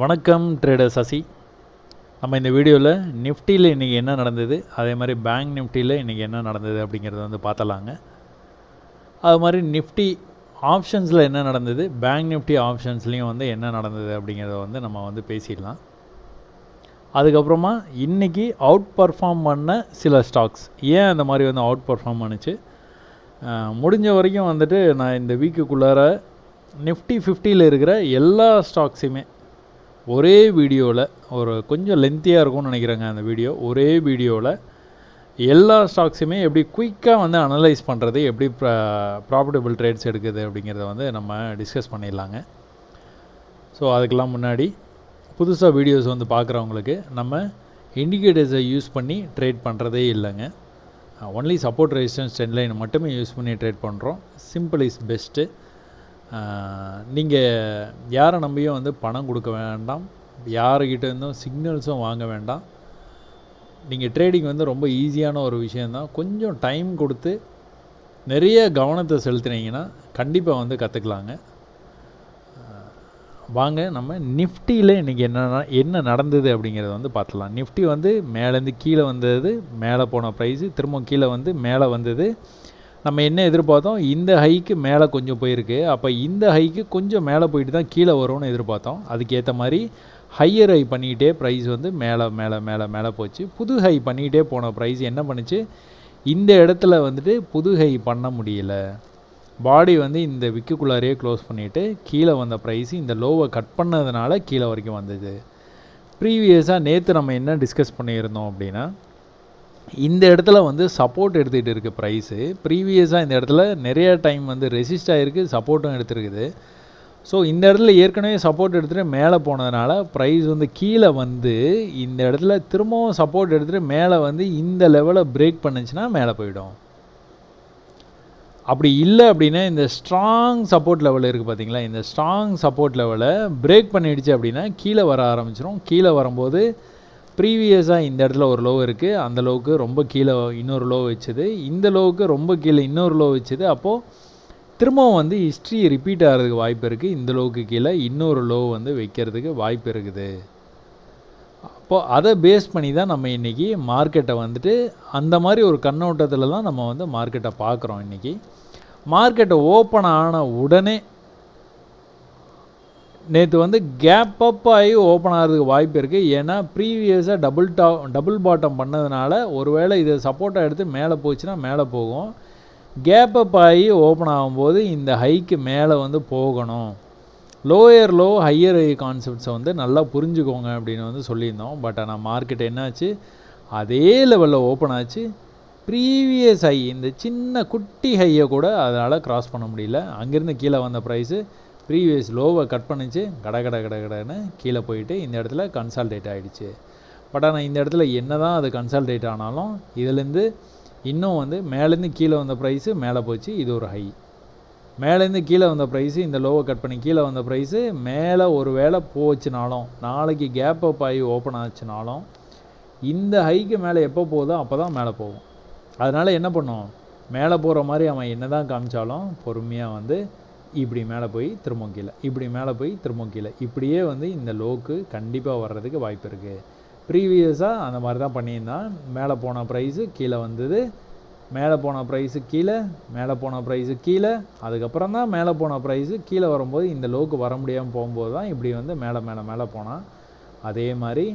வணக்கம் ட்ரேடர் சசி. நம்ம இந்த வீடியோவில் நிஃப்டியில் இன்றைக்கி என்ன நடந்தது, அதே மாதிரி பேங்க் நிஃப்டியில் இன்றைக்கி என்ன நடந்தது அப்படிங்கிறத வந்து பார்த்தலாங்க. அது மாதிரி நிஃப்டி ஆப்ஷன்ஸில் என்ன நடந்தது, பேங்க் நிஃப்டி ஆப்ஷன்ஸ்லேயும் வந்து என்ன நடந்தது அப்படிங்கிறத வந்து நம்ம வந்து பேசிடலாம். அதுக்கப்புறமா இன்றைக்கி அவுட் பர்ஃபார்ம் பண்ண சில ஸ்டாக்ஸ் ஏன் அந்த மாதிரி வந்து அவுட் பர்ஃபார்ம் பண்ணுச்சு, முடிஞ்ச வரைக்கும் வந்துட்டு நான் இந்த வீக்குக்குள்ளார நிஃப்டி 50ல் இருக்கிற எல்லா ஸ்டாக்ஸையுமே ஒரே வீடியோவில், ஒரு கொஞ்சம் லென்த்தியாக இருக்கும்னு நினைக்கிறேங்க அந்த வீடியோ, ஒரே வீடியோவில் எல்லா ஸ்டாக்ஸுமே எப்படி குயிக்காக வந்து அனலைஸ் பண்ணுறது, எப்படி ப்ராஃபிட்டபிள் ட்ரேட்ஸ் எடுக்குது அப்படிங்கிறத வந்து நம்ம டிஸ்கஸ் பண்ணிடலாங்க. ஸோ அதுக்கெல்லாம் முன்னாடி புதுசாக வீடியோஸ் வந்து பார்க்குறவங்களுக்கு நம்ம இண்டிகேட்டர்ஸை யூஸ் பண்ணி ட்ரேட் பண்ணுறதே இல்லைங்க. Only support resistance trend line மட்டுமே யூஸ் பண்ணி ட்ரேட் பண்ணுறோம். Simple is best. நீங்கள் யாரை நம்பியும் வந்து பணம் கொடுக்க வேண்டாம், யாருக்கிட்ட இருந்தும் சிக்னல்ஸும் வாங்க வேண்டாம். நீங்கள் ட்ரேடிங் வந்து ரொம்ப ஈஸியான ஒரு விஷயந்தான். கொஞ்சம் டைம் கொடுத்து நிறைய கவனத்தை செலுத்துனீங்கன்னா கண்டிப்பாக வந்து கற்றுக்கலாங்க. வாங்க நம்ம நிஃப்டியில் இன்றைக்கி என்ன நடந்தது அப்படிங்கிறத வந்து பார்த்துலாம். நிஃப்டி வந்து மேலேருந்து கீழே வந்தது, மேலே போன ப்ரைஸு திரும்ப கீழே வந்து மேலே வந்தது. நம்ம என்ன எதிர்பார்த்தோம், இந்த ஹைக்கு மேலே கொஞ்சம் போயிருக்கு, அப்போ இந்த ஹைக்கு கொஞ்சம் மேலே போயிட்டு தான் கீழே வரும்னு எதிர்பார்த்தோம். அதுக்கேற்ற மாதிரி ஹையர் ஹை பண்ணிக்கிட்டே ப்ரைஸ் வந்து மேலே மேலே மேலே மேலே போச்சு. புது ஹை பண்ணிக்கிட்டே போன ப்ரைஸ் என்ன பண்ணுச்சு, இந்த இடத்துல வந்துட்டு புது ஹை பண்ண முடியல. பாடி வந்து இந்த விக்குக்குள்ளாரையே க்ளோஸ் பண்ணிவிட்டு கீழே வந்த ப்ரைஸ் இந்த லோவை கட் பண்ணதுனால கீழே வரைக்கும் வந்தது. ப்ரீவியஸாக நேற்று நம்ம என்ன டிஸ்கஸ் பண்ணியிருந்தோம் அப்படின்னா, இந்த இடத்துல வந்து சப்போர்ட் எடுத்துகிட்டு இருக்குது ப்ரைஸு. ப்ரீவியஸாக இந்த இடத்துல நிறைய டைம் வந்து ரெசிஸ்ட் ஆகிருக்கு, சப்போர்ட்டும் எடுத்துருக்குது. ஸோ இந்த இடத்துல ஏற்கனவே சப்போர்ட் எடுத்துகிட்டு மேலே போனதுனால ப்ரைஸ் வந்து கீழே வந்து இந்த இடத்துல திரும்பவும் சப்போர்ட் எடுத்துகிட்டு மேலே வந்து இந்த லெவலை பிரேக் பண்ணுச்சுன்னா மேலே போயிடும். அப்படி இல்லை அப்படின்னா இந்த ஸ்ட்ராங் சப்போர்ட் லெவல் இருக்குது பார்த்தீங்களா, இந்த ஸ்ட்ராங் சப்போர்ட் லெவலை பிரேக் பண்ணிடுச்சு அப்படின்னா கீழே வர ஆரம்பிச்சிடும். கீழே வரும்போது ப்ரீவியஸாக இந்த இடத்துல ஒரு லோ இருக்குது, அந்த லோவுக்கு ரொம்ப கீழே இன்னொரு லோ வச்சுது, இந்த லோவுக்கு ரொம்ப கீழே இன்னொரு லோ வச்சுது. அப்போது திரும்பவும் வந்து ஹிஸ்ட்ரி ரிப்பீட் ஆகிறதுக்கு வாய்ப்பு இருக்குது. இந்த லோவுக்கு கீழே இன்னொரு லோ வந்து வைக்கிறதுக்கு வாய்ப்பு இருக்குது. அப்போது அதை பேஸ் பண்ணி தான் நம்ம இன்றைக்கி மார்க்கெட்டை வந்துட்டு அந்த மாதிரி ஒரு கண்ணோட்டத்தில் தான் நம்ம வந்து மார்க்கெட்டை பார்க்குறோம். இன்றைக்கி மார்க்கெட்டை ஓப்பன் ஆன உடனே நேற்று வந்து கேப் அப் ஆகி ஓப்பன் ஆகிறதுக்கு வாய்ப்பு இருக்குது. ஏன்னா ப்ரீவியஸாக டபுள் பாட்டம் பண்ணதுனால ஒருவேளை இதை சப்போர்ட்டாக எடுத்து மேலே போச்சுன்னா மேலே போகும். கேப் அப் ஆகி ஓப்பன் ஆகும்போது இந்த ஹைக்கு மேலே வந்து போகணும். லோயர் லோ ஹையர் ஹை கான்செப்ட்ஸை வந்து நல்லா புரிஞ்சுக்கோங்க அப்படின்னு வந்து சொல்லியிருந்தோம். பட் ஆனால் மார்க்கெட் என்னாச்சு, அதே லெவலில் ஓப்பன் ஆச்சு. ப்ரீவியஸ் ஹை இந்த சின்ன குட்டி ஹையை கூட அதனால் க்ராஸ் பண்ண முடியல. அங்கேருந்து கீழே வந்த ப்ரைஸு ப்ரீவியஸ் லோவை கட் பண்ணிச்சு, கடன்னு கீழே போயிட்டு இந்த இடத்துல கன்சால்டேட் ஆகிடுச்சு. பட் ஆனால் இந்த இடத்துல என்ன தான் அது கன்சால்டேட் ஆனாலும் இதுலேருந்து இன்னும் வந்து மேலேருந்து கீழே வந்த ப்ரைஸு மேலே போச்சு, இது ஒரு ஹை. மேலேருந்து கீழே வந்த ப்ரைஸு இந்த லோவை கட் பண்ணி கீழே வந்த ப்ரைஸு மேலே ஒரு வேளை போச்சுனாலும், நாளைக்கு கேப் அப் ஆகி ஓப்பன் ஆச்சுனாலும் இந்த ஹைக்கு மேலே எப்போ போகுதோ அப்போ தான் மேலே போகும். அதனால் என்ன பண்ணும், மேலே போகிற மாதிரி அவன் என்ன தான் காமிச்சாலும் பொறுமையாக வந்து இப்படி மேலே போய் திரும்ப கீழே, இப்படி மேலே போய் திரும்ப கீழே, இப்படியே வந்து இந்த லோக்கு கண்டிப்பாக வர்றதுக்கு வாய்ப்பு இருக்குது. ப்ரீவியஸாக அந்த மாதிரி தான் பண்ணியிருந்தான். மேலே போன ப்ரைஸு கீழே வந்தது, மேலே போன ப்ரைஸு கீழே, மேலே போன ப்ரைஸு கீழே, அதுக்கப்புறம் தான் மேலே போன ப்ரைஸு கீழே வரும்போது இந்த லோக்கு வர முடியாமல் போகும்போது தான் இப்படி வந்து மேலே மேலே மேலே போனான். அதே மாதிரி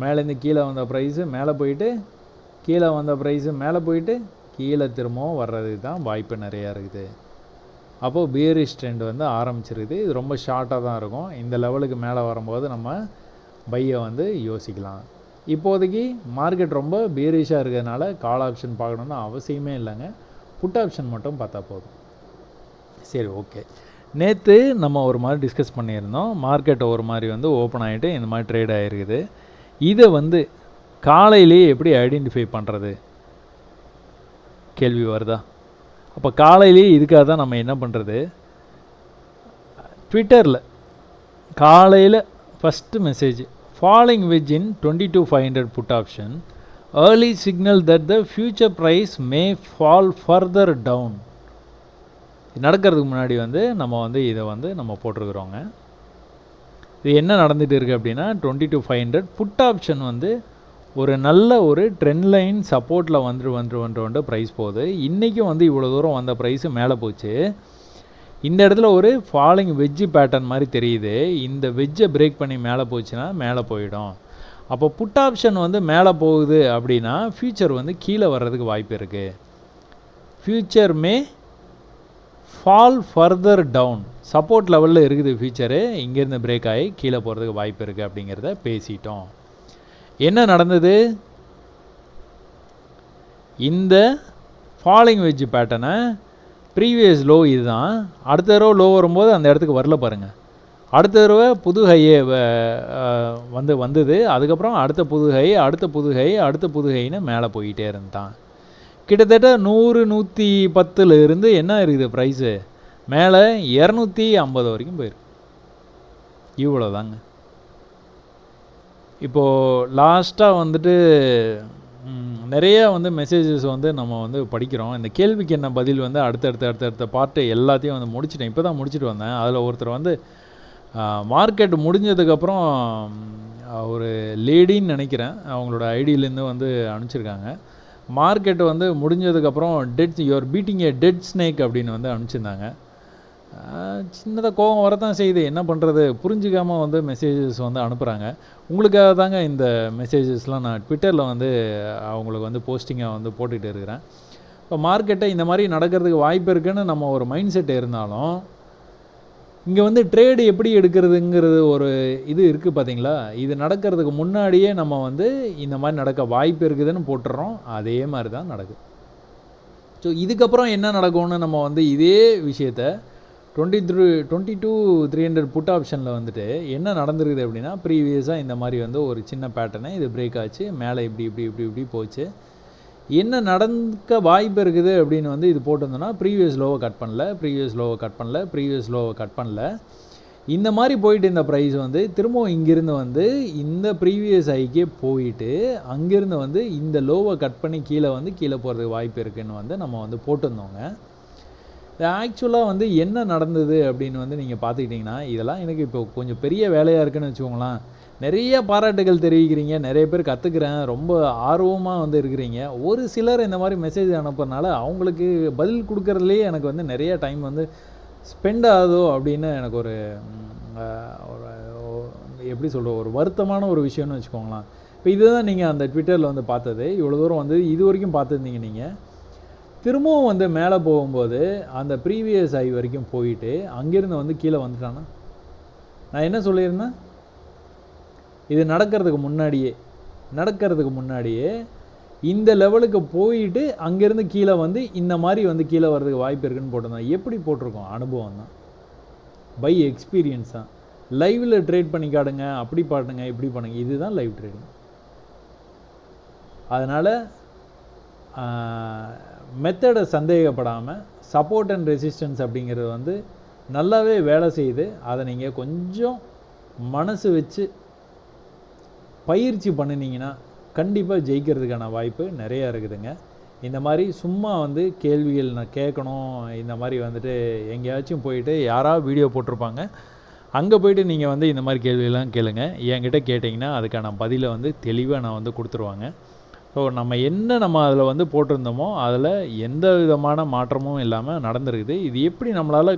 மேலேருந்து கீழே வந்த ப்ரைஸு மேலே போயிட்டு, கீழே வந்த ப்ரைஸு மேலே போயிட்டு கீழே திரும்பவும் வர்றதுக்கு தான் வாய்ப்பு நிறையா இருக்குது. அப்போது பியரிஷ் ட்ரெண்ட் வந்து ஆரம்பிச்சிருக்குது. இது ரொம்ப ஷார்ட்டாக தான் இருக்கும். இந்த லெவலுக்கு மேலே வரும்போது நம்ம பையை வந்து யோசிக்கலாம். இப்போதைக்கு மார்க்கெட் ரொம்ப பியரிஷாக இருக்கிறதுனால கால் ஆப்ஷன் பார்க்கணுன்னு அவசியமே இல்லைங்க, புட் ஆப்ஷன் மட்டும் பார்த்தா போதும். சரி, ஓகே. நேற்று நம்ம ஒரு மாதிரி டிஸ்கஸ் பண்ணியிருந்தோம். மார்க்கெட்டை ஒரு மாதிரி வந்து ஓப்பன் ஆகிட்டு இந்த மாதிரி ட்ரேட் ஆகிருக்குது. இதை வந்து காலையிலேயே எப்படி ஐடென்டிஃபை பண்ணுறது கேள்வி வருதா? அப்போ காலையிலேயே இதுக்காக தான் நம்ம என்ன பண்ணுறது, ட்விட்டரில் காலையில் first message, falling wedge in 22,500 put option, early signal that the future price may fall further down. நடக்கிறதுக்கு முன்னாடி வந்து நம்ம வந்து இதை வந்து நம்ம போட்டிருக்கிறோங்க. இது என்ன நடந்துகிட்டு இருக்குது அப்படின்னா 22,500 புட் ஆப்ஷன் வந்து ஒரு நல்ல ஒரு ட்ரெண்ட் லைன் சப்போர்ட்டில் வந்து ப்ரைஸ் போகுது. இன்றைக்கும் வந்து இவ்வளோ தூரம் வந்த ப்ரைஸு மேலே போச்சு. இந்த இடத்துல ஒரு ஃபாலிங் வெஜ்ஜு பேட்டர்ன் மாதிரி தெரியுது. இந்த வெஜ்ஜை பிரேக் பண்ணி மேலே போச்சுன்னா மேலே போயிடும். அப்போ புட் ஆப்ஷன் வந்து மேலே போகுது அப்படின்னா ஃப்யூச்சர் வந்து கீழே வர்றதுக்கு வாய்ப்பு இருக்குது. ஃப்யூச்சர் மே ஃபால் ஃபர்தர் டவுன். சப்போர்ட் லெவலில் இருக்குது ஃப்யூச்சரு. இங்கேருந்து பிரேக் ஆகி கீழே போகிறதுக்கு வாய்ப்பு இருக்குது அப்படிங்கிறத பேசிட்டோம். என்ன நடந்தது? இந்த ஃபாலிங் வெஜ் பேட்டர்னை ப்ரீவியஸ் லோ இதுதான். அடுத்த தடவை லோ வரும்போது அந்த இடத்துக்கு வரல பாருங்கள். அடுத்த தடவை புது ஹையே வந்தது. அதுக்கப்புறம் அடுத்த புது ஹை, அடுத்த புது ஹை, அடுத்த புது ஹைன்னு மேலே போயிட்டே இருந்தான். கிட்டத்தட்ட 100-110 இருந்து என்ன இருக்குது ப்ரைஸு மேலே 250 வரைக்கும் போயிருக்கு. இவ்வளோ தாங்க. இப்போது லாஸ்ட்டாக வந்துட்டு நிறைய வந்து மெசேஜஸ் வந்து நம்ம வந்து படிக்கிறோம். இந்த கேள்விக்கு என்ன பதில் வந்து அடுத்தடுத்த பார்ட்டு எல்லாத்தையும் வந்து முடிச்சிட்டேன். இப்போ தான் முடிச்சுட்டு வந்தேன். அதில் ஒருத்தர் வந்து மார்க்கெட் முடிஞ்சதுக்கப்புறம் ஒரு லேடின்னு நினைக்கிறேன், அவங்களோட ஐடியிலேருந்து வந்து அனுப்பிச்சிருக்காங்க. மார்க்கெட்டு வந்து முடிஞ்சதுக்கப்புறம் your beating a dead snake அப்படின்னு வந்து அனுப்பிச்சிருந்தாங்க. சின்னதாக கோபம் வரத்தான் செய்யுது, என்ன பண்ணுறது, புரிஞ்சிக்காமல் வந்து மெசேஜஸ் வந்து அனுப்புகிறாங்க. உங்களுக்காக தாங்க இந்த மெசேஜஸ்லாம் நான் ட்விட்டரில் வந்து அவங்களுக்கு வந்து போஸ்டிங்காக வந்து போட்டுகிட்டு இருக்கிறேன். இப்போ மார்க்கெட்டை இந்த மாதிரி நடக்கிறதுக்கு வாய்ப்பு இருக்குதுன்னு நம்ம ஒரு மைண்ட் செட் இருந்தாலும் இங்கே வந்து ட்ரேடு எப்படி எடுக்கிறதுங்கிறது ஒரு இது இருக்குது பார்த்தீங்களா. இது நடக்கிறதுக்கு முன்னாடியே நம்ம வந்து இந்த மாதிரி நடக்க வாய்ப்பு இருக்குதுன்னு போட்டுடுறோம். அதே மாதிரி தான் நடக்குது. ஸோ இதுக்கப்புறம் என்ன நடக்கும்னு நம்ம வந்து இதே விஷயத்தை 22,300 புட் ஆப்ஷனில் வந்துட்டு என்ன நடந்துருக்குது அப்படின்னா, ப்ரீவியஸாக இந்த மாதிரி வந்து ஒரு சின்ன பேட்டர்னை இது பிரேக் ஆச்சு, மேலே இப்படி போச்சு. என்ன நடக்க வாய்ப்பு இருக்குது அப்படின்னு வந்து இது போட்டிருந்தோன்னா ப்ரீவியஸ் லோவை கட் பண்ணல. இந்த மாதிரி போயிட்டு இந்த ப்ரைஸ் வந்து திரும்பவும் இங்கேருந்து வந்து இந்த ப்ரீவியஸ் ஹைக்கே போயிட்டு அங்கேருந்து வந்து இந்த லோவை கட் பண்ணி கீழே போகிறதுக்கு வாய்ப்பு இருக்குதுன்னு வந்து நம்ம வந்து போட்டிருந்தோங்க. ஆக்சுவலாக வந்து என்ன நடந்தது அப்படின்னு வந்து நீங்கள் பார்த்துக்கிட்டிங்கன்னா, இதெல்லாம் எனக்கு இப்போ கொஞ்சம் பெரிய வேலையாக இருக்குதுன்னு வச்சுக்கோங்களேன். நிறைய பாராட்டுகள் தெரிவிக்கிறீங்க, நிறைய பேர் கற்றுக்குறேன், ரொம்ப ஆர்வமாக வந்து இருக்கிறீங்க. ஒரு சிலர் இந்த மாதிரி மெசேஜ் அனுப்புறதுனால அவங்களுக்கு பதில் கொடுக்கறதுலேயே எனக்கு வந்து நிறைய டைம் வந்து ஸ்பெண்ட் ஆகுதோ அப்படின்னு எனக்கு ஒரு எப்படி சொல்கிற ஒரு வருத்தமான ஒரு விஷயம்னு வச்சுக்கோங்களேன். இப்போ இதுதான் நீங்கள் அந்த ட்விட்டரில் வந்து பார்த்தது. இவ்வளோ தூரம் வந்து இது வரைக்கும் பார்த்துருந்தீங்க. நீங்கள் திரும்பவும் வந்து மேலே போகும்போது அந்த ப்ரீவியஸ் ஹை வரைக்கும் போயிட்டு அங்கேருந்து வந்து கீழே வந்துட்டானா, நான் என்ன சொல்லியிருந்தேன், இது நடக்கிறதுக்கு முன்னாடியே இந்த லெவலுக்கு போயிட்டு அங்கேருந்து கீழே வந்து இந்த மாதிரி வந்து கீழே வர்றதுக்கு வாய்ப்பு இருக்குதுன்னு போட்டிருந்தோம். எப்படி போட்டிருக்கோம்? அனுபவம் தான், பை எக்ஸ்பீரியன்ஸ் தான். லைவில் ட்ரேட் பண்ணி காட்டுங்க, அப்படி பாட்டுங்க, இப்படி பண்ணுங்க, இதுதான் லைவ் ட்ரேடிங். அதனால் மெத்தடை சந்தேகப்படாமல் சப்போர்ட் அண்ட் ரெசிஸ்டன்ஸ் அப்படிங்கிறது வந்து நல்லாவே வேலை செய்யுது. அதை நீங்கள் கொஞ்சம் மனசு வச்சு பயிற்சி பண்ணினீங்கன்னா கண்டிப்பாக ஜெயிக்கிறதுக்கான வாய்ப்பு நிறையா இருக்குதுங்க. இந்த மாதிரி சும்மா வந்து கேள்விகள் நான் கேட்கணும், இந்த மாதிரி வந்துட்டு எங்கேயாச்சும் போயிட்டு யாராவது வீடியோ போட்டிருப்பாங்க, அங்கே போய்ட்டு நீங்கள் வந்து இந்த மாதிரி கேள்வியெல்லாம் கேளுங்க. என்கிட்ட கேட்டிங்கன்னா அதுக்கான பதிலை வந்து தெளிவாக நான் வந்து கொடுத்துருவாங்க. ஸோ நம்ம அதில் வந்து போட்டிருந்தோமோ அதில் எந்த விதமான மாற்றமும் இல்லாமல் நடந்துருக்குது. இது எப்படி நம்மளால்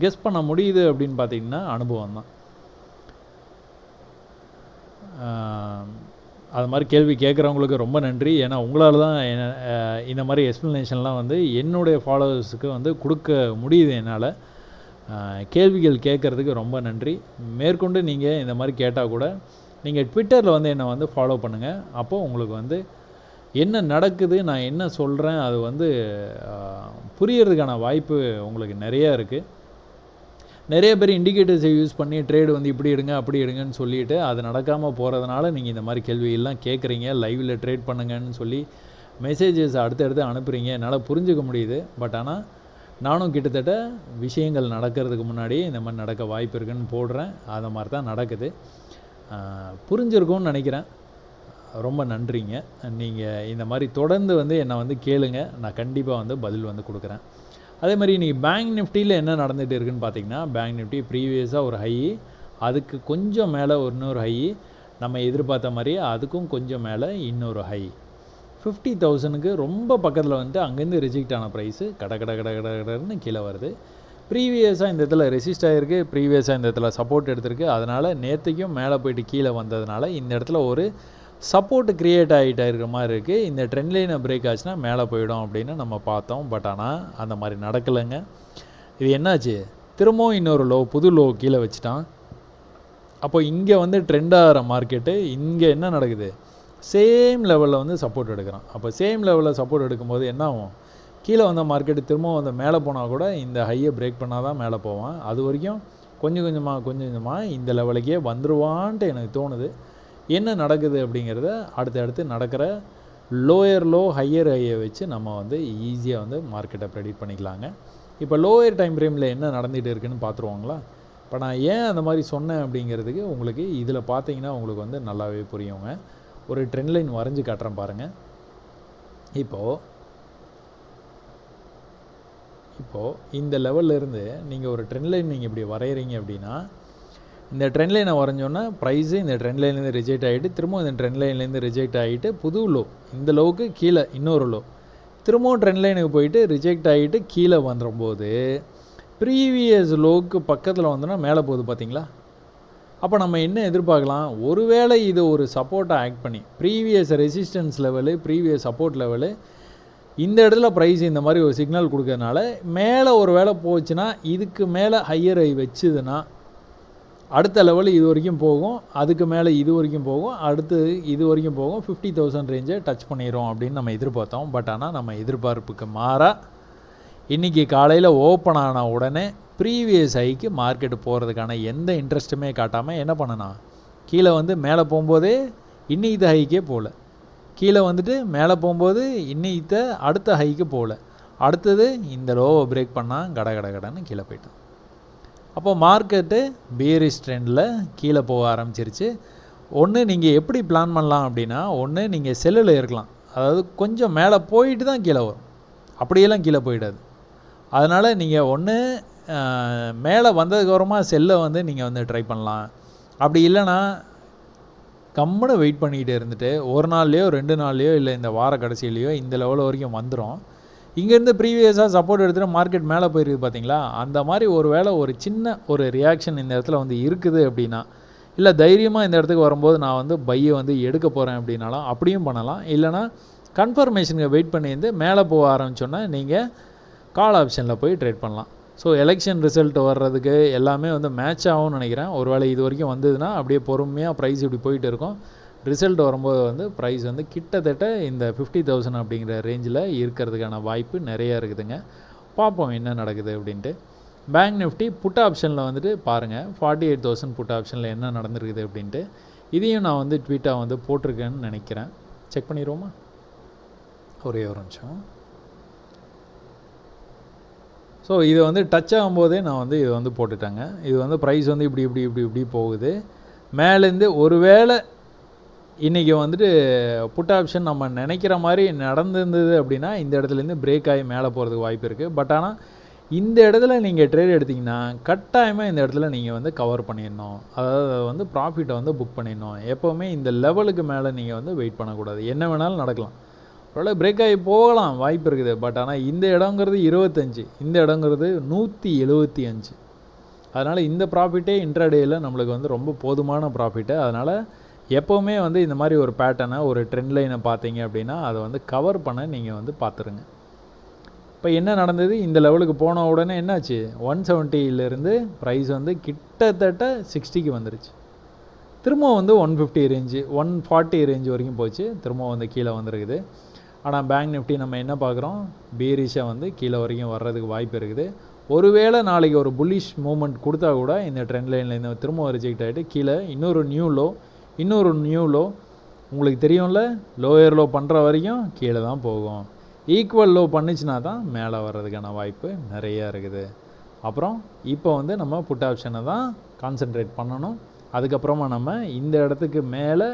கெஸ் பண்ண முடியுது அப்படின்னு பார்த்திங்கன்னா அனுபவம் தான். அது மாதிரி கேள்வி கேட்குறவங்களுக்கு ரொம்ப நன்றி. ஏன்னா உங்களால் தான் இந்த மாதிரி எக்ஸ்ப்ளனேஷன்லாம் வந்து என்னுடைய ஃபாலோவர்ஸுக்கு வந்து கொடுக்க முடியுது என்னால். கேள்விகள் கேட்குறதுக்கு ரொம்ப நன்றி. மேற்கொண்டு நீங்கள் இந்த மாதிரி கேட்டால் கூட நீங்கள் ட்விட்டரில் வந்து என்னை வந்து ஃபாலோ பண்ணுங்கள். அப்போது உங்களுக்கு வந்து என்ன நடக்குது, நான் என்ன சொல்கிறேன், அது வந்து புரியறதுக்கான வாய்ப்பு உங்களுக்கு நிறையா இருக்குது. நிறைய பேர் இண்டிகேட்டர்ஸை யூஸ் பண்ணி ட்ரேடு வந்து இப்படி எடுங்க அப்படி எடுங்கன்னு சொல்லிவிட்டு அது நடக்காமல் போகிறதுனால நீங்கள் இந்த மாதிரி கேள்வியெல்லாம் கேட்குறீங்க. லைவில் ட்ரேட் பண்ணுங்கன்னு சொல்லி மெசேஜஸ் அடுத்தடுத்து அனுப்புகிறீங்க. என்னால் புரிஞ்சுக்க முடியுது. பட் ஆனால் நானும் கிட்டத்தட்ட விஷயங்கள் நடக்கிறதுக்கு முன்னாடியே இந்த மாதிரி நடக்க வாய்ப்பு இருக்குன்னு போடுறேன். அதை மாதிரி தான் நடக்குது. புரிஞ்சிருக்கும்னு நினைக்கிறேன். ரொம்ப நன்றிங்க. நீங்கள் இந்த மாதிரி தொடர்ந்து வந்து என்னை வந்து கேளுங்க, நான் கண்டிப்பாக வந்து பதில் வந்து கொடுக்குறேன். அதே மாதிரி இன்றைக்கி பேங்க் நிஃப்டியில் என்ன நடந்துகிட்டு இருக்குதுன்னு பார்த்தீங்கன்னா, பேங்க் நிஃப்டி ப்ரீவியஸாக ஒரு ஹை, அதுக்கு கொஞ்சம் மேலே இன்னொரு ஹை, நம்ம எதிர்பார்த்த மாதிரி அதுக்கும் கொஞ்சம் மேலே இன்னொரு ஹை. 50,000க்கு ரொம்ப பக்கத்தில் வந்துட்டு அங்கேருந்து ரிஜெக்ட் ஆன ப்ரைஸு கடன்னு கீழே வருது. ப்ரீவியஸாக இந்த இடத்துல ரெசிஸ்ட் ஆகிருக்கு, ப்ரீவியஸாக இந்த இடத்துல சப்போர்ட் எடுத்திருக்கு. அதனால் நேற்றுக்கும் மேலே போயிட்டு கீழே வந்ததுனால இந்த இடத்துல ஒரு சப்போர்ட் க்ரியேட் ஆகிட்டு இருக்கிற மாதிரி இருக்குது. இந்த ட்ரெண்ட் லைனை பிரேக் ஆச்சுன்னா மேலே போயிடும் அப்படின்னு நம்ம பார்த்தோம். பட் ஆனால் அந்த மாதிரி நடக்கலைங்க. இது என்னாச்சு, திரும்பவும் இன்னொரு லோ, புது லோ கீழே வச்சுட்டான். அப்போ இங்கே வந்து ட்ரெண்ட் ஆகிற மார்க்கெட்டு இங்கே என்ன நடக்குது, சேம் லெவலில் வந்து சப்போர்ட் எடுக்கிறான். அப்போ சேம் லெவலில் சப்போர்ட் எடுக்கும்போது என்ன ஆகும், கீழே வந்த மார்க்கெட்டு திரும்பவும் வந்து மேலே போனால் கூட இந்த ஹையை பிரேக் பண்ணால் தான் மேலே போவான். அது வரைக்கும் கொஞ்சம் கொஞ்சமாக இந்த லெவலுக்கே வந்துடுவான்ட்டு எனக்கு தோணுது. என்ன நடக்குது அப்படிங்கிறத அடுத்து நடக்கிற லோயர் லோ ஹையர் ஹையை வச்சு நம்ம வந்து ஈஸியாக வந்து மார்க்கெட்டை ப்ரெடிக்ட் பண்ணிக்கலாங்க. இப்போ லோயர் டைம் ஃப்ரேமில் என்ன நடந்துகிட்டு இருக்குதுன்னு பார்த்துருவாங்களா. இப்போ நான் ஏன் அந்த மாதிரி சொன்னேன் அப்படிங்கிறதுக்கு உங்களுக்கு இதில் பார்த்தீங்கன்னா உங்களுக்கு வந்து நல்லாவே புரியுங்க. ஒரு ட்ரெண்ட் லைன் வரைஞ்சி காட்டுறேன் பாருங்கள். இப்போது இந்த லெவலில் இருந்து நீங்கள் ஒரு ட்ரெண்ட் லைன் நீங்கள் இப்படி வரைகிறீங்க அப்படின்னா, இந்த ட்ரெண்ட் லைனை வரைஞ்சோன்னா ப்ரைஸு இந்த ட்ரெண்ட் லைன்லேருந்து ரிஜெக்ட் ஆகிட்டு திரும்பவும் இந்த ட்ரெண்ட் லைன்லேருந்து ரிஜெக்ட் ஆகிட்டு புது லோ, இந்த லோவுக்கு கீழே இன்னொரு லோ, திரும்பவும் ட்ரெண்ட் லைனுக்கு போயிட்டு ரிஜெக்ட் ஆகிட்டு கீழே வந்துடும்போது ப்ரீவியஸ் லோவுக்கு பக்கத்தில் வந்தோன்னா மேலே போகுது பார்த்தீங்களா. அப்போ நம்ம என்ன எதிர்பார்க்கலாம், ஒருவேளை இது ஒரு சப்போர்ட்டை ஆக்ட் பண்ணி previous resistance level, previous support level, இந்த இடத்துல ப்ரைஸ் இந்த மாதிரி ஒரு சிக்னல் கொடுக்கறதுனால மேலே ஒரு வேளை போச்சுன்னா இதுக்கு மேலே ஹையர் ஹை வச்சுதுன்னா அடுத்த லெவல் இது வரைக்கும் போகும், அதுக்கு மேலே இது வரைக்கும் போகும், அடுத்து இது வரைக்கும் போகும், 50,000 ரேஞ்சை டச் பண்ணிடும் அப்படின்னு நம்ம எதிர்பார்த்தோம். பட் ஆனால் நம்ம எதிர்பார்ப்புக்கு மாறாக இன்றைக்கி காலையில் ஓப்பன் ஆன உடனே ப்ரீவியஸ் ஹைக்கு மார்க்கெட்டு போகிறதுக்கான எந்த இன்ட்ரெஸ்ட்டுமே காட்டாமல் என்ன பண்ணனா, கீழே வந்து மேலே போகும்போதே இன்னித்த ஹைக்கே போகல, கீழே வந்துட்டு மேலே போகும்போது இன்னித்த அடுத்த ஹைக்கு போகல, அடுத்தது இந்த லோவை பிரேக் பண்ணால் கடன்னு கீழே போயிட்டான். அப்போ மார்க்கெட்டு பியரிஷ் ட்ரெண்டில் கீழே போக ஆரம்பிச்சிருச்சு. ஒன்று நீங்கள் எப்படி பிளான் பண்ணலாம் அப்படின்னா, ஒன்று நீங்கள் செல்லில் இருக்கலாம், அதாவது கொஞ்சம் மேலே போயிட்டு தான் கீழே வரும், அப்படியெல்லாம் கீழே போயிடாது. அதனால் நீங்கள் ஒன்று மேலே வந்ததுக்கப்புறமா செல்லை வந்து நீங்கள் வந்து ட்ரை பண்ணலாம். அப்படி இல்லைன்னா கம்முன்னு வெயிட் பண்ணிக்கிட்டு இருந்துட்டு ஒரு நாள்லையோ 2 நாள்லையோ இல்லை இந்த வார கடைசியிலையோ இந்த லெவல் வரைக்கும் வந்துடும். இங்கேருந்து ப்ரீவியஸாக சப்போர்ட் எடுத்துகிட்டு மார்க்கெட் மேலே போயிருக்குது பார்த்தீங்களா, அந்த மாதிரி ஒரு வேளை ஒரு சின்ன ஒரு ரியாக்ஷன் இந்த இடத்துல வந்து இருக்குது அப்படின்னா, இல்லை தைரியமாக இந்த இடத்துக்கு வரும்போது நான் வந்து பையை வந்து எடுக்க போகிறேன் அப்படின்னாலும் அப்படியும் பண்ணலாம். இல்லைனா கன்ஃபர்மேஷனுக்கு வெயிட் பண்ணியிருந்து மேலே போக ஆரம்பிச்சோன்னா நீங்கள் கால் ஆப்ஷனில் போய் ட்ரேட் பண்ணலாம். ஸோ எலெக்ஷன் ரிசல்ட் வர்றதுக்கு எல்லாமே வந்து மேட்ச் ஆகும்னு நினைக்கிறேன். ஒரு வேளை இது வரைக்கும் வந்ததுன்னா அப்படியே பொறுமையாக ப்ரைஸ் இப்படி போயிட்டு இருக்கும். ரிசல்ட் வரும்போது வந்து ப்ரைஸ் வந்து கிட்டத்தட்ட இந்த 50,000 அப்படிங்கிற ரேஞ்சில் இருக்கிறதுக்கான வாய்ப்பு நிறையா இருக்குதுங்க. பார்ப்போம் என்ன நடக்குது அப்படின்ட்டு. பேங்க் நிஃப்டி புட் ஆப்ஷனில் வந்துட்டு பாருங்கள், 48,000 புட் ஆப்ஷனில் என்ன நடந்துருக்குது அப்படின்ட்டு. இதையும் நான் வந்து ட்வீட்டாக வந்து போட்டிருக்கேன்னு நினைக்கிறேன். செக் பண்ணிடுவோமா, ஒரே ஒரு நிமிஷம். ஸோ இது வந்து டச் ஆகும்போதே நான் வந்து இதை வந்து போட்டுட்டேங்க. இது வந்து ப்ரைஸ் வந்து இப்படி போகுது. மேலேருந்து ஒரு வேளை இன்றைக்கி வந்துட்டு புட் ஆப்ஷன் நம்ம நினைக்கிற மாதிரி நடந்திருந்தது அப்படின்னா இந்த இடத்துலேருந்து பிரேக் ஆகி மேலே போகிறதுக்கு வாய்ப்பு இருக்குது. பட் ஆனால் இந்த இடத்துல நீங்கள் ட்ரேட் எடுத்திங்கன்னா கட்டாயமாக இந்த இடத்துல நீங்கள் வந்து கவர் பண்ணிடணும், அதாவது வந்து ப்ராஃபிட்டை வந்து புக் பண்ணிடணும். எப்போவுமே இந்த லெவலுக்கு மேலே நீங்கள் வந்து வெயிட் பண்ணக்கூடாது. என்ன வேணாலும் நடக்கலாம், ஒருவேளை பிரேக் ஆகி போகலாம், வாய்ப்பு இருக்குது. பட் ஆனால் இந்த இடங்கிறது 25, இந்த இடங்கிறது 175. அதனால் இந்த ப்ராஃபிட்டே இன்ட்ராடேயில் நம்மளுக்கு வந்து ரொம்ப போதுமான ப்ராஃபிட்டு. அதனால் எப்போவுமே வந்து இந்த மாதிரி ஒரு பேட்டர்னை, ஒரு ட்ரெண்ட் லைனை பார்த்தீங்க அப்படின்னா அதை வந்து கவர் பண்ண நீங்கள் வந்து பார்த்துருங்க. இப்போ என்ன நடந்தது, இந்த லெவலுக்கு போன உடனே என்னாச்சு, 170லேருந்து ப்ரைஸ் வந்து கிட்டத்தட்ட 60க்கு வந்துருச்சு. திரும்பவும் வந்து 150 ரேஞ்சு, 140 ரேஞ்சு வரைக்கும் போச்சு, திரும்பவும் வந்து கீழே வந்துருக்குது. ஆனால் பேங்க் நிஃப்டி நம்ம என்ன பார்க்குறோம், பீரிஷாக வந்து கீழே வரைக்கும் வர்றதுக்கு வாய்ப்பு இருக்குது. ஒருவேளை நாளைக்கு ஒரு புல்லிஷ் மூமெண்ட் கொடுத்தா கூட இந்த ட்ரெண்ட் லைனில் இந்த திரும்பவும் ரிஜெக்ட் ஆகிட்டு கீழே இன்னொரு நியூ லோ உங்களுக்கு தெரியும்ல, லோயர் லோ பண்ணுற வரைக்கும் கீழே தான் போகும். ஈக்குவல் லோ பண்ணிச்சுன்னா தான் மேலே வர்றதுக்கான வாய்ப்பு நிறையா இருக்குது. அப்புறம் இப்போ வந்து நம்ம புட் ஆப்ஷனை தான் கான்சென்ட்ரேட் பண்ணணும். அதுக்கப்புறமா நம்ம இந்த இடத்துக்கு மேலே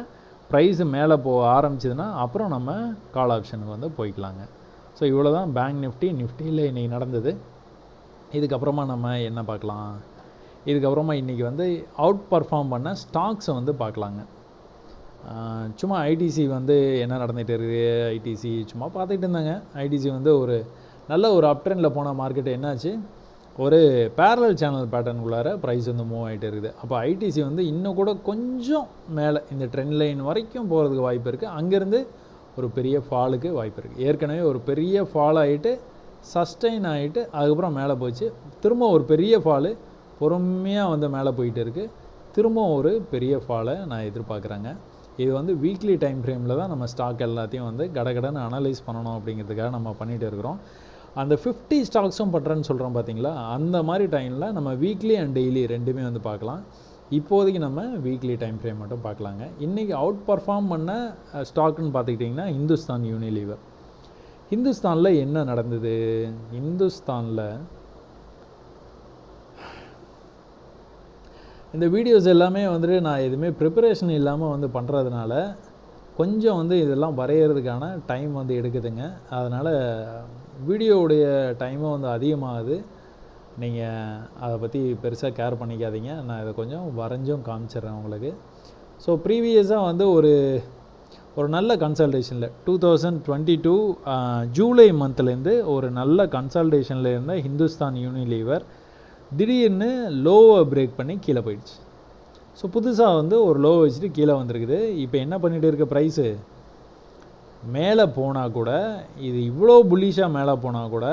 ப்ரைஸு மேலே போக ஆரம்பிச்சதுன்னா அப்புறம் நம்ம கால் ஆப்ஷனுக்கு வந்து போய்க்கலாங்க. ஸோ இவ்வளோ தான் பேங்க் நிஃப்டியில் இன்றைக்கி நடந்தது. இதுக்கப்புறமா நம்ம என்ன பார்க்கலாம், இதுக்கப்புறமா இன்றைக்கி வந்து அவுட் பர்ஃபார்ம் பண்ண ஸ்டாக்ஸை வந்து பார்க்கலாங்க. சும்மா ஐடிசி வந்து என்ன நடந்துகிட்டு இருக்குது, ஐடிசி சும்மா பார்த்துக்கிட்டு இருந்தாங்க. ஐடிசி வந்து ஒரு நல்ல ஒரு அப் ட்ரெண்டில் போன மார்க்கெட்டு என்னாச்சு, ஒரு பேரலல் சேனல் பேட்டர்னுக்குள்ளார ப்ரைஸ் வந்து மூவ் ஆகிட்டு இருக்குது. அப்போ ஐடிசி வந்து இன்னும் கூட கொஞ்சம் மேலே இந்த ட்ரெண்ட் லைன் வரைக்கும் போகிறதுக்கு வாய்ப்பு இருக்குது. அங்கேருந்து ஒரு பெரிய ஃபாலுக்கு வாய்ப்பு இருக்குது. ஏற்கனவே ஒரு பெரிய ஃபால் ஆகிட்டு சஸ்டெயின் ஆகிட்டு அதுக்கப்புறம் மேலே போச்சு. திரும்ப ஒரு பெரிய ஃபாலு பொறுமையாக வந்து மேலே போயிட்டு இருக்குது. திரும்ப ஒரு பெரிய ஃபாலை நான் எதிர்பார்க்குறேங்க. இது வந்து வீக்லி டைம் ஃப்ரேமில் தான் நம்ம ஸ்டாக் எல்லாத்தையும் வந்து கடகடன்னு அனலைஸ் பண்ணணும் அப்படிங்கிறதுக்காக நம்ம பண்ணிகிட்டு இருக்கிறோம். அந்த 50 ஸ்டாக்ஸும் பண்ணுறேன்னு சொல்கிறோம் பார்த்தீங்களா, அந்த மாதிரி டைமில் நம்ம வீக்லி அண்ட் டெய்லி ரெண்டுமே வந்து பார்க்கலாம். இப்போதைக்கு நம்ம வீக்லி டைம் ஃப்ரேம் மட்டும் பார்க்கலாங்க. இன்றைக்கி அவுட் பர்ஃபார்ம் பண்ண ஸ்டாக்குன்னு பார்த்துக்கிட்டிங்கன்னா இந்துஸ்தான் யூனிலீவர். ஹிந்துஸ்தானில் என்ன நடந்தது, இந்துஸ்தானில் இந்த வீடியோஸ் எல்லாமே வந்துட்டு நான் எதுவுமே ப்ரிப்பரேஷன் இல்லாமல் வந்து பண்ணுறதுனால கொஞ்சம் வந்து இதெல்லாம் வரைகிறதுக்கான டைம் வந்து எடுக்குதுங்க. அதனால் வீடியோவுடைய டைமும் வந்து அதிகமாகுது. நீங்கள் அதை பற்றி பெருசாக கேர் பண்ணிக்காதீங்க. நான் இதை கொஞ்சம் வரைஞ்சும் காமிச்சிட்றேன் உங்களுக்கு. ஸோ ப்ரீவியஸாக வந்து ஒரு நல்ல கன்சல்டேஷனில் 2022 ஜூலை மந்த்லேருந்து ஒரு நல்ல கன்சல்டேஷனில் இருந்த ஹிந்துஸ்தான் யூனிலீவர் திடீர்னு லோவை பிரேக் பண்ணி கீழே போயிடுச்சு. ஸோ புதுசாக வந்து ஒரு லோ வச்சுட்டு கீழே வந்திருக்குது. இப்போ என்ன பண்ணிகிட்டு இருக்க ப்ரைஸு மேலே போனால் கூட, இது இவ்வளோ புல்லிஷாக மேலே போனால் கூட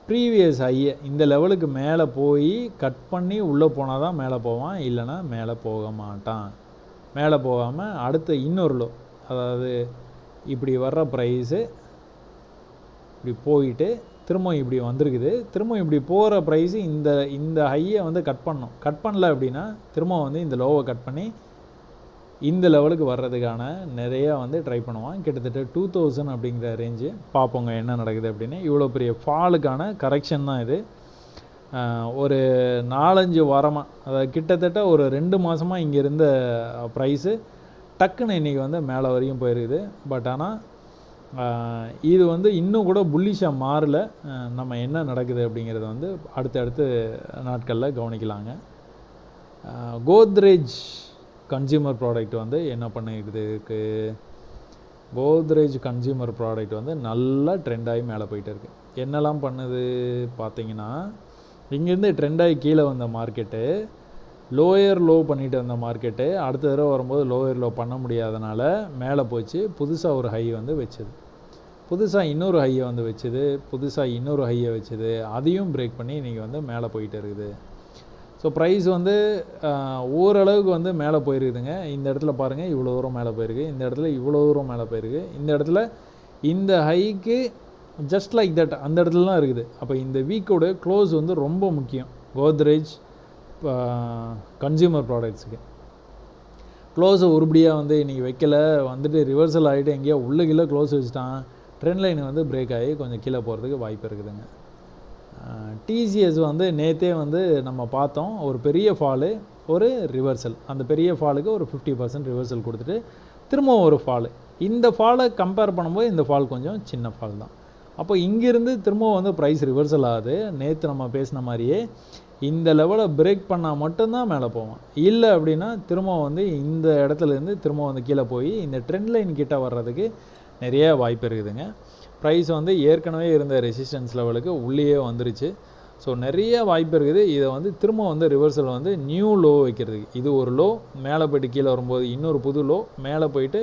ப்ரீவியஸ் ஹையை இந்த லெவலுக்கு மேலே போய் கட் பண்ணி உள்ளே போனால் தான் மேலே போவான், இல்லைனா மேலே போக மாட்டான். மேலே போகாமல் அடுத்த இன்னொரு லோ, அதாவது இப்படி வர்ற ப்ரைஸு இப்படி போயிட்டு திரும்ப இப்படி வந்திருக்குது. திரும்ப இப்படி போகிற ப்ரைஸு இந்த ஹையை வந்து கட் பண்ணணும். கட் பண்ணல அப்படின்னா திரும்ப வந்து இந்த லோவை கட் பண்ணி இந்த லெவலுக்கு வர்றதுக்கான நிறையா வந்து ட்ரை பண்ணுவான். கிட்டத்தட்ட 2000 அப்படிங்கிற ரேஞ்சு பார்ப்போங்க என்ன நடக்குது அப்படின்னு. இவ்வளோ பெரிய ஃபாலுக்கான கரெக்ஷன் தான் இது. ஒரு 4-5 வாரமாக, அதாவது கிட்டத்தட்ட ஒரு 2 மாதமாக இங்கே இருந்த ப்ரைஸு டக்குன்னு இன்றைக்கி வந்து மேலே வரையும் போயிருக்குது. பட் ஆனால் இது வந்து இன்னும் கூட புல்லிஷாக மாறல. நம்ம என்ன நடக்குது அப்படிங்கிறத வந்து அடுத்தடுத்து நாட்களில் கவனிக்கலாங்க. கோத்ரேஜ் கன்சியூமர் ப்ராடக்ட் வந்து என்ன பண்ணிக்கிட்டு இருக்குது, கோத்ரேஜ் கன்சியூமர் ப்ராடக்ட் வந்து நல்லா ட்ரெண்டாகி மேலே போயிட்டு இருக்குது. என்னெல்லாம் பண்ணுது பார்த்தீங்கன்னா, இங்கேருந்து ட்ரெண்டாகி கீழே வந்த மார்க்கெட்டு, லோயர் லோ பண்ணிட்டு வந்த மார்க்கெட்டு அடுத்த தடவை வரும்போது லோயர் லோ பண்ண முடியாதனால மேலே போச்சு. புதுசாக ஒரு ஹை வந்து வச்சுது, புதுசாக இன்னொரு ஹையை வந்து வச்சுது, புதுசாக இன்னொரு ஹையை வச்சுது, அதையும் பிரேக் பண்ணி இன்றைக்கி வந்து மேலே போயிட்டு இருக்குது. ஸோ ப்ரைஸ் வந்து ஓரளவுக்கு வந்து மேலே போயிருக்குதுங்க. இந்த இடத்துல பாருங்கள் இவ்வளோ தூரம் மேலே போயிருக்கு, இந்த இடத்துல இவ்வளோ தூரம் மேலே போயிருக்கு, இந்த இடத்துல இந்த ஹைக்கு ஜஸ்ட் லைக் தட் அந்த இடத்துல தான் இருக்குது. அப்போ இந்த வீக்கோட க்ளோஸ் வந்து ரொம்ப முக்கியம். கோத்ரேஜ் கன்சியூமர் ப்ராடக்ட்ஸுக்கு க்ளோஸை உருப்படியாக வந்து இன்றைக்கி வைக்கலை, வந்துட்டு ரிவர்சல் ஆகிட்டு எங்கேயோ உள்ள கீழே க்ளோஸ் வச்சுட்டான், ட்ரெண்ட் லைன் வந்து பிரேக் ஆகி கொஞ்சம் கீழே போகிறதுக்கு வாய்ப்பு இருக்குதுங்க. டிசிஎஸ் வந்து நேற்றே வந்து நம்ம பார்த்தோம், ஒரு பெரிய ஃபாலு ஒரு ரிவர்சல், அந்த பெரிய ஃபாலுக்கு ஒரு 50% ரிவர்சல் கொடுத்துட்டு திரும்பவும் ஒரு ஃபாலு. இந்த ஃபாலை கம்பேர் பண்ணும்போது இந்த ஃபால் கொஞ்சம் சின்ன ஃபால் தான். அப்போ இங்கேருந்து திரும்பவும் வந்து ப்ரைஸ் ரிவர்சல் ஆகுது. நேற்று நம்ம பேசின மாதிரியே இந்த லெவலை பிரேக் பண்ணால் மட்டும்தான் மேலே போவோம், இல்லை அப்படின்னா திரும்ப வந்து இந்த இடத்துலேருந்து திரும்ப வந்து கீழே போய் இந்த ட்ரெண்ட் லைன் கிட்டே வர்றதுக்கு நிறைய வாய்ப்பு இருக்குதுங்க. ப்ரைஸ் வந்து ஏற்கனவே இருந்த ரெசிஸ்டன்ஸ் லெவலுக்கு உள்ளேயே வந்துருச்சு. ஸோ நிறைய வாய்ப்பு இருக்குது. இதை வந்து திரும்ப வந்து ரிவர்சல் வந்து நியூ லோ வைக்கிறதுக்கு, இது ஒரு லோ மேலே போய்ட்டு கீழே வரும்போது இன்னொரு புது லோ மேலே போயிட்டு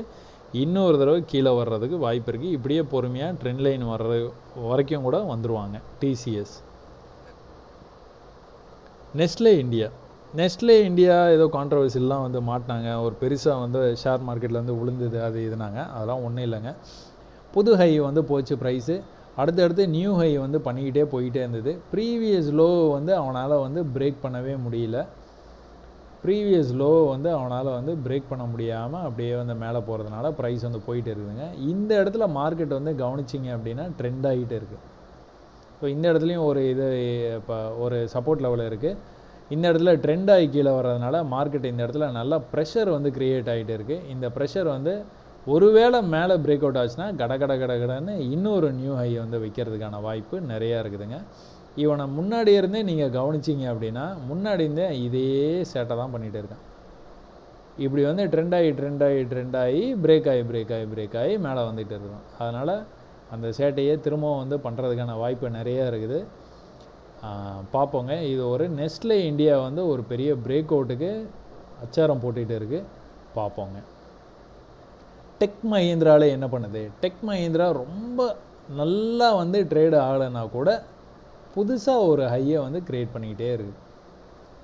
இன்னொரு தடவை கீழே வர்றதுக்கு வாய்ப்பு இருக்குது. இப்படியே பொறுமையாக ட்ரெண்ட் லைன் வர்றது வரைக்கும் கூட வந்துடுவாங்க. டிசிஎஸ். நெஸ்ட்லே இந்தியா ஏதோ கான்ட்ரவர்சிலாம் வந்து மாட்டினாங்க, ஒரு பெருசாக வந்து ஷேர் மார்க்கெட்டில் வந்து விழுந்தது அது இதுனாங்க. அதெல்லாம் ஒன்றும் இல்லைங்க. புது ஹை வந்து போச்சு ப்ரைஸு, அடுத்தடுத்து நியூ ஹை வந்து பண்ணிக்கிட்டே போயிட்டே இருந்தது. ப்ரீவியஸ் லோ வந்து அவனால் வந்து பிரேக் பண்ணவே முடியல. ப்ரீவியஸ் லோ வந்து அவனால் வந்து பிரேக் பண்ண முடியாமல் அப்படியே வந்து மேலே போகிறதுனால ப்ரைஸ் வந்து போயிட்டு இருக்குதுங்க. இந்த இடத்துல மார்க்கெட் வந்து கவனிச்சிங்க அப்படின்னா ட்ரெண்ட் ஆகிட்டே இருக்குது. ஸோ இந்த இடத்துலையும் ஒரு இது இப்போ ஒரு சப்போர்ட் லெவலில் இருக்குது. இந்த இடத்துல ட்ரெண்ட் ஆகி கீழே வர்றதுனால மார்க்கெட் இந்த இடத்துல நல்லா ப்ரெஷர் வந்து க்ரியேட் ஆகிட்டு இருக்குது. இந்த ப்ரெஷர் வந்து ஒருவேளை மேலே பிரேக் அவுட் ஆச்சுன்னா கடன்னு இன்னொரு நியூ ஹை வந்து வைக்கிறதுக்கான வாய்ப்பு நிறையா இருக்குதுங்க. இவனை முன்னாடி இருந்தே நீங்கள் கவனிச்சிங்க அப்படின்னா முன்னாடி இருந்தே இதே சேட்டை தான் பண்ணிகிட்டு இருக்கான். இப்படி வந்து ட்ரெண்ட் ஆகி பிரேக் ஆகி மேலே வந்துகிட்டு இருக்கிறோம். அதனால் அந்த சேட்டையே திரும்பவும் வந்து பண்ணுறதுக்கான வாய்ப்பு நிறையா இருக்குது. பார்ப்போங்க. இது ஒரு நெஸ்லே இந்தியா வந்து ஒரு பெரிய பிரேக் அவுட்டுக்கு அச்சாரம் போட்டுகிட்டு இருக்குது. பார்ப்போங்க. டெக் மஹிந்திராவில் என்ன பண்ணுது? டெக் மஹிந்திரா ரொம்ப நல்லா வந்து ட்ரேடு ஆகலைன்னா கூட புதுசாக ஒரு ஹையை வந்து க்ரியேட் பண்ணிக்கிட்டே இருக்குது.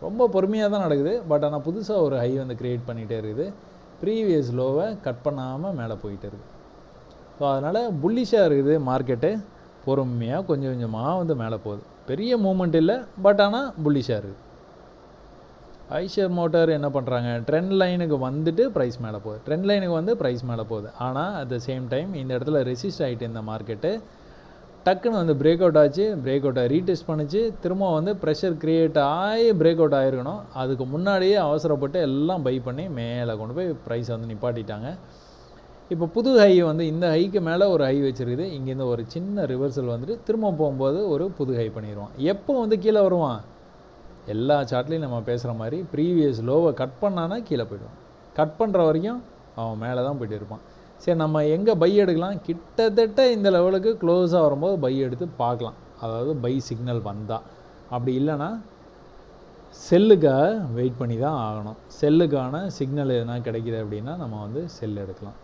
ரொம்ப பொறுமையாக தான் நடக்குது, பட் ஆனால் புதுசாக ஒரு ஹை வந்து க்ரியேட் பண்ணிகிட்டே இருக்குது. ப்ரீவியஸ் லோவை கட் பண்ணாமல் மேலே போயிட்டு இருக்குது. ஸோ அதனால் புல்லிஷாக இருக்குது மார்க்கெட்டு. பொறுமையாக கொஞ்சம் கொஞ்சமாக வந்து மேலே போகுது. பெரிய மூமெண்ட் இல்லை, பட் ஆனால் புல்லிஷாக இருக்குது. ஐஷர் மோட்டார் என்ன பண்ணுறாங்க? ட்ரெண்ட் லைனுக்கு வந்துட்டு ப்ரைஸ் மேலே போகுது. ட்ரெண்ட் லைனுக்கு வந்து ப்ரைஸ் மேலே போகுது. ஆனால் அட் த சேம் டைம் இந்த இடத்துல ரெசிஸ்ட் ஆகிட்டு இந்த மார்க்கெட்டு டக்குன்னு வந்து பிரேக் அவுட் ஆச்சு. பிரேக் அவுட்டை ரீடெஸ்ட் பண்ணிச்சு. திரும்ப வந்து ப்ரெஷர் க்ரியேட் ஆகி பிரேக் அவுட் ஆகிருக்கணும். அதுக்கு முன்னாடியே அவசரப்பட்டு எல்லாம் பை பண்ணி மேலே கொண்டு போய் ப்ரைஸை வந்து நிப்பாட்டிட்டாங்க. இப்போ புது ஹை வந்து இந்த ஹைக்கு மேலே ஒரு ஹை வச்சுருக்குது. இங்கேருந்து ஒரு சின்ன ரிவர்சல் வந்துட்டு திரும்ப போகும்போது ஒரு புது ஹை பண்ணிடுவான். எப்போ வந்து கீழே வருவான்? எல்லா சார்ட்லேயும் நம்ம பேசுகிற மாதிரி ப்ரீவியஸ் லோவை கட் பண்ணானா கீழே போய்டுவான். கட் பண்ணுற வரைக்கும் அவன் மேலே தான் போய்ட்டு இருப்பான். சரி, நம்ம எங்கே பை எடுக்கலாம்? கிட்டத்தட்ட இந்த லெவலுக்கு க்ளோஸாக வரும்போது பை எடுத்து பார்க்கலாம். அதாவது பை சிக்னல் வந்தால். அப்படி இல்லைன்னா செல்லுக்காக வெயிட் பண்ணி தான் ஆகணும். செல்லுக்கான சிக்னல் எதுனா கிடைக்கிது அப்படின்னா நம்ம வந்து செல் எடுக்கலாம்.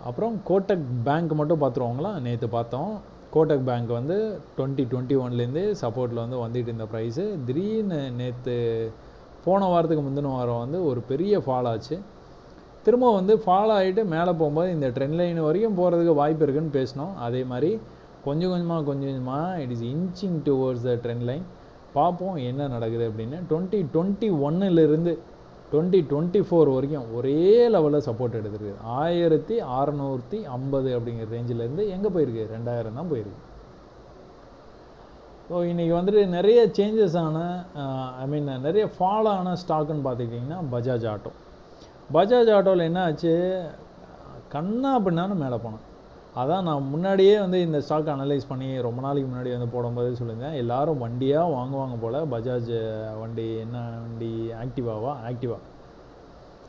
அப்புறம் கோட்டக் பேங்க் மட்டும் பார்த்துருவாங்களா? நேற்று பார்த்தோம். கோட்டக் பேங்க் வந்து 2021 சப்போர்ட்டில் வந்து வந்துட்டு இருந்த ப்ரைஸு திடீர்னு நேற்று போன வாரத்துக்கு முந்தின வாரம் வந்து ஒரு பெரிய ஃபால் ஆச்சு. திரும்ப வந்து ஃபால் ஆகிட்டு மேலே போகும்போது இந்த ட்ரெண்ட் லைன் வரைக்கும் போகிறதுக்கு வாய்ப்பு இருக்குதுன்னு பேசினோம். அதே மாதிரி கொஞ்சம் கொஞ்சமாக it is inching towards the trend line. பார்ப்போம் என்ன நடக்குது அப்படின்னு. 2021 2024 வரைக்கும் ஒரே லெவலில் சப்போர்ட் எடுத்துருக்கு. 1650 அப்படிங்கிற ரேஞ்சிலேருந்து எங்கே போயிருக்கு? 2000 தான் போயிருக்கு. ஸோ இன்றைக்கி வந்துட்டு நிறைய சேஞ்சஸ் ஆன நிறைய ஃபால் ஆன ஸ்டாக்குன்னு பார்த்துக்கிட்டிங்கன்னா பஜாஜ் ஆட்டோவில் என்ன ஆச்சு? கண்ணா பின்னான்னு மேலே போனோம். அதான் நான் முன்னாடியே வந்து இந்த ஸ்டாக் அனலைஸ் பண்ணி ரொம்ப நாளைக்கு முன்னாடி வந்து போடும்போது சொல்லியிருந்தேன். எல்லோரும் வண்டியாக வாங்குவாங்க போல். பஜாஜ் வண்டி என்ன வண்டி? ஆக்டிவா.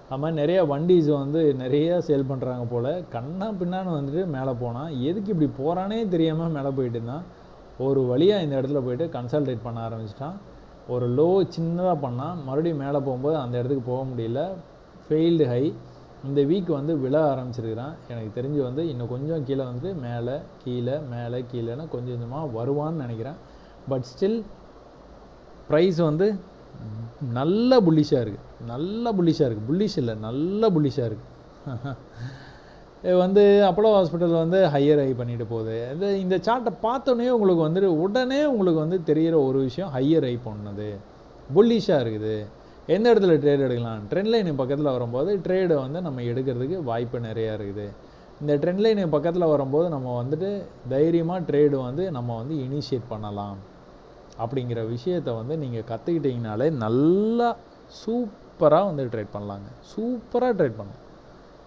அது மாதிரி நிறையா வண்டிஸ் வந்து நிறையா சேல் பண்ணுறாங்க போல். கண்ணா பின்னான்னு வந்துட்டு மேலே போனால் எதுக்கு இப்படி போகிறானே தெரியாமல் மேலே போயிட்டு இருந்தான். ஒரு வழியாக இந்த இடத்துல போயிட்டு கன்சல்டேட் பண்ண ஆரம்பிச்சிட்டான். ஒரு லோ சின்னதாக பண்ணால் மறுபடியும் மேலே போகும்போது அந்த இடத்துக்கு போக முடியல. Failed high. இந்த வீக் வந்து விழ ஆரம்பிச்சிருக்கிறான். எனக்கு தெரிஞ்சு வந்து இன்னும் கொஞ்சம் கீழே வந்து மேலே கீழேன்னு கொஞ்சம் கொஞ்சமாக வருவான்னு நினைக்கிறேன். பட் ஸ்டில் ப்ரைஸ் வந்து நல்ல புல்லிஷாக இருக்குது. புல்லிஷ் இல்லை, நல்ல புல்லிஷாக இருக்குது. வந்து அப்போலோ ஹாஸ்பிட்டல் வந்து ஹையர் ஹை பண்ணிட்டு போகுது. இந்த சார்ட்டை பார்த்தோன்னே உங்களுக்கு வந்துட்டு உடனே உங்களுக்கு வந்து தெரிகிற ஒரு விஷயம், ஹையர் ஹை பண்ணது புல்லிஷாக இருக்குது. எந்த இடத்துல ட்ரேட் எடுக்கலாம்? ட்ரெண்ட் லைன் பக்கத்தில் வரும்போது ட்ரேடை வந்து நம்ம எடுக்கிறதுக்கு வாய்ப்பு நிறையா இருக்குது. இந்த ட்ரெண்ட் லைன் பக்கத்தில் வரும்போது நம்ம வந்துட்டு தைரியமாக ட்ரேடு வந்து நம்ம வந்து இனிஷியேட் பண்ணலாம். அப்படிங்கிற விஷயத்தை வந்து நீங்கள் கற்றுக்கிட்டிங்கனாலே நல்லா சூப்பராக வந்து ட்ரேட் பண்ணலாங்க. சூப்பராக ட்ரேட் பண்ணலாம்.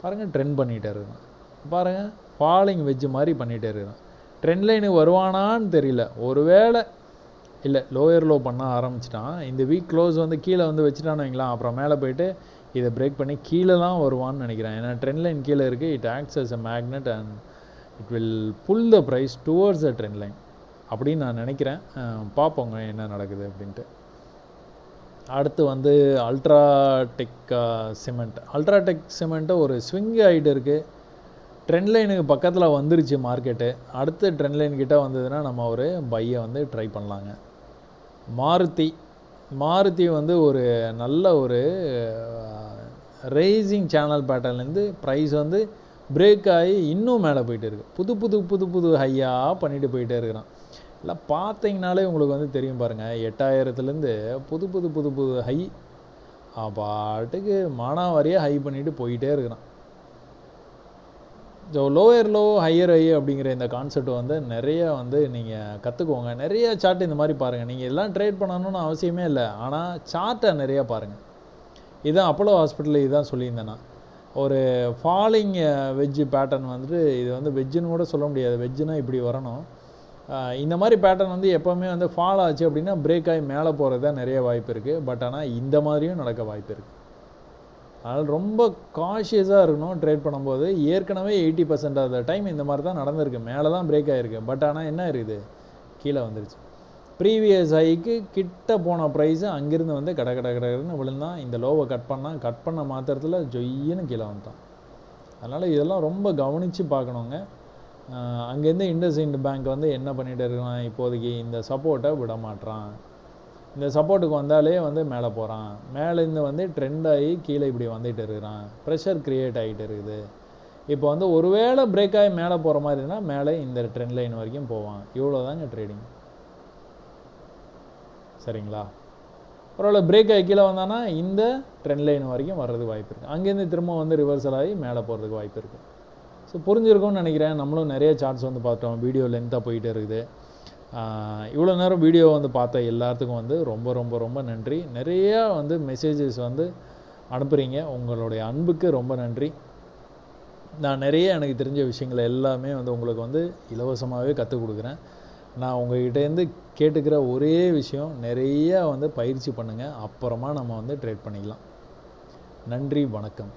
பாருங்கள், ட்ரெண்ட் பண்ணிகிட்டே இருக்கான். பாருங்கள், ஃபாலிங் வெஜ்ஜு மாதிரி பண்ணிகிட்டே இருக்கான். ட்ரெண்ட் லைனுக்கு வருவானான்னு தெரியல. ஒருவேளை இல்லை லோயர் லோ பண்ண ஆரம்பிச்சிட்டான். இந்த வீக் க்ளோஸ் வந்து கீழே வந்து வச்சுட்டான்னு வைங்களா, அப்புறம் மேலே போய்ட்டு இதை பிரேக் பண்ணி கீழே தான் வருவான்னு நினைக்கிறேன். ஏன்னா ட்ரெண்ட் லைன் கீழே இருக்குது. It acts as a magnet and it will pull the price towards the trend line அப்படின்னு நான் நினைக்கிறேன். பார்ப்போங்க என்ன நடக்குது அப்படின்ட்டு. அடுத்து வந்து அல்ட்ராடெக் சிமெண்ட்டு ஒரு ஸ்விங் ஆகிட்டு இருக்குது. ட்ரெண்ட் லைனுக்கு பக்கத்தில் வந்துருச்சு மார்க்கெட்டு. அடுத்து ட்ரெண்ட் லைன் கிட்டே வந்ததுன்னா நம்ம ஒரு பையை வந்து ட்ரை பண்ணலாங்க. மாருதி வந்து ஒரு நல்ல ஒரு ரைசிங் சேனல் பேட்டர்ன்லேருந்து ப்ரைஸ் வந்து பிரேக் ஆகி இன்னும் மேலே போயிட்டு இருக்குது. புது ஹையாக பண்ணிட்டு போயிட்டே இருக்கிறான். எல்லாம் பார்த்தீங்கனாலே உங்களுக்கு வந்து தெரியும் பாருங்கள். 8000லேருந்து புது ஹை பாட்டுக்கு மானாவாரியாக ஹை பண்ணிட்டு போயிட்டே இருக்கிறான். So lower low higher high அப்படிங்கிற இந்த கான்செப்ட் வந்து நிறைய வந்து நீங்கள் கற்றுக்கோங்க. நிறைய சார்ட் இந்த மாதிரி பாருங்கள். நீங்கள் எல்லாம் ட்ரேட் பண்ணணும்னு அவசியமே இல்லை, ஆனால் சார்ட்டை நிறையா பாருங்கள். இதுதான் அப்போலோ ஹாஸ்பிட்டலில் இதுதான் சொல்லியிருந்தேன்னா, ஒரு ஃபாலிங் வெஜ்ஜு பேட்டர்ன் வந்துட்டு இது வந்து வெஜ்ஜுன்னு கூட சொல்ல முடியாது. வெஜ்ஜுனால் இப்படி வரணும். இந்த மாதிரி பேட்டர்ன் வந்து எப்போவுமே வந்து ஃபால் ஆச்சு அப்படின்னா பிரேக் ஆகி மேலே போகிறது தான் நிறைய வாய்ப்பு இருக்குது. பட் ஆனால் இந்த மாதிரியும் நடக்க வாய்ப்பு இருக்குது. அதனால் ரொம்ப காஷியஸாக இருக்கணும் ட்ரேட் பண்ணும்போது. ஏற்கனவே 80% ஆஃப் த டைம் இந்த மாதிரி தான் நடந்திருக்கு. மேலே தான் பிரேக் ஆகிருக்கு. பட் ஆனால் என்ன இருக்குது, கீழே வந்துருச்சு. ப்ரீவியஸ் ஹைக்கு கிட்ட போன ப்ரைஸு அங்கேருந்து வந்து கடன்னு விழுந்தான். இந்த லோவை கட் பண்ண மாத்திரத்தில் ஜொய்யின்னு கீழே வந்துட்டான். அதனால் இதெல்லாம் ரொம்ப கவனித்து பார்க்கணுங்க. அங்கேருந்து இண்டஸ்இண்ட் பேங்க் வந்து என்ன பண்ணிகிட்டு இருக்கான், இப்போதைக்கு இந்த சப்போர்ட்டை விட மாட்டான். இந்த சப்போர்ட்டுக்கு வந்தாலே வந்து மேலே போகிறான். மேலேருந்து வந்து ட்ரெண்ட் ஆகி கீழே இப்படி வந்துகிட்டு இருக்கிறான். ப்ரெஷர் க்ரியேட் ஆகிட்டு இருக்குது. இப்போ வந்து ஒருவேளை பிரேக் ஆகி மேலே போகிற மாதிரி இருந்தால் மேலே இந்த ட்ரெண்ட் லைன் வரைக்கும் போவான். இவ்வளோ தாங்க ட்ரேடிங். சரிங்களா? பரவாயில்ல, பிரேக் ஆகி கீழே வந்தானா இந்த ட்ரெண்ட் லைன் வரைக்கும் வர்றது வாய்ப்பு இருக்குது. அங்கேருந்து திரும்ப வந்து ரிவர்சல் ஆகி மேலே போகிறதுக்கு வாய்ப்பு இருக்குது. ஸோ புரிஞ்சிருக்கும்னு நினைக்கிறேன். நம்மளும் நிறைய சார்ட்ஸ் வந்து பார்த்தோம். வீடியோ லென்த்தாக போயிட்டு இருக்குது. இவ்வளோ நேரம் வீடியோ வந்து பார்த்த எல்லாத்துக்கும் வந்து ரொம்ப ரொம்ப ரொம்ப நன்றி. நிறையா வந்து மெசேஜஸ் வந்து அனுப்புகிறீங்க. உங்களுடைய அன்புக்கு ரொம்ப நன்றி. நான் நிறைய எனக்கு தெரிஞ்ச விஷயங்கள் எல்லாமே வந்து உங்களுக்கு வந்து இலவசமாகவே கற்றுக் கொடுக்குறேன். நான் உங்கள்கிட்டேருந்து கேட்டுக்கிற ஒரே விஷயம், நிறையா வந்து பயிற்சி பண்ணுங்கள். அப்புறமா நம்ம வந்து ட்ரேட் பண்ணிக்கலாம். நன்றி, வணக்கம்.